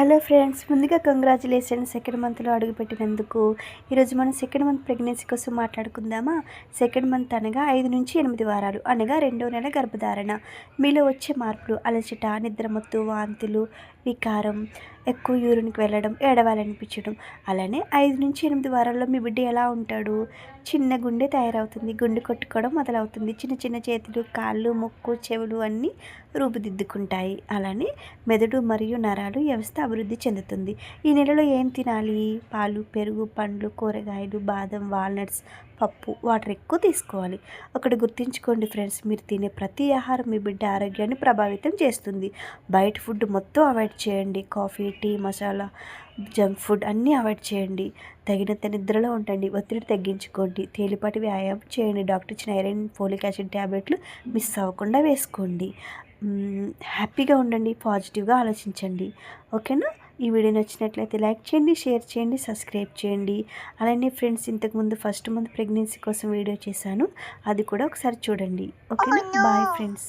Hello friends, ముందుగా congratulations second మంత్లో అడుగుపెట్టినందుకు. ఈరోజు మనం సెకండ్ మంత్ ప్రెగ్నెన్సీ కోసం మాట్లాడుకుందామా. సెకండ్ మంత్ అనగా 5 నుంచి 8 వారాలు, అనగా 2వ నెల గర్భధారణ. మీలో వచ్చే మార్పులు: అలసట, నిద్రమత్తు, వాంతులు, వికారం, ఎక్కువ యూరిన్కి వెళ్ళడం, ఏడవాలనిపించడం. అలానే 5 నుంచి 8 వారాల్లో మీ బిడ్డ ఎలా ఉంటాడు? చిన్న గుండె తయారవుతుంది, గుండె కొట్టుకోవడం మొదలవుతుంది, చిన్న చిన్న చేతులు, కాళ్ళు, ముక్కు, చెవులు అన్నీ రూపుదిద్దుకుంటాయి. అలానే మెదడు మరియు నరాలు వ్యవస్థ అభివృద్ధి చెందుతుంది. ఈ నెలలో ఏం తినాలి? పాలు, పెరుగు, పండ్లు, కూరగాయలు, బాదం, వాల్నట్స్, పప్పు, వాటర్ ఎక్కువ తీసుకోవాలి. ఒకటి గుర్తుంచుకోండి ఫ్రెండ్స్, మీరు తినే ప్రతి ఆహారం మీ బిడ్డ ఆరోగ్యాన్ని ప్రభావితం చేస్తుంది. బయట ఫుడ్ మొత్తం అవాయిడ్ చేయండి. Coffee, tea, masala, junk food అన్నీ అవాయిడ్ చేయండి. తగినంత నిద్రలో ఉండండి. ఒత్తిడి తగ్గించుకోండి. తేలిపాటి వ్యాయామం చేయండి. డాక్టర్ ఇచ్చిన ఐరన్, ఫోలిక్ యాసిడ్ ట్యాబ్లెట్లు మిస్ అవ్వకుండా వేసుకోండి. హ్యాపీగా ఉండండి. పాజిటివ్గా ఆలోచించండి. ఓకేనా? ఈ వీడియో నచ్చినట్లయితే లైక్ చేయండి, షేర్ చేయండి, సబ్స్క్రైబ్ చేయండి. అలానే ఫ్రెండ్స్, ఇంతకుముందు ఫస్ట్ మంత్ ప్రెగ్నెన్సీ కోసం వీడియో చేశాను, అది కూడా ఒకసారి చూడండి. ఓకేనా? Bye friends.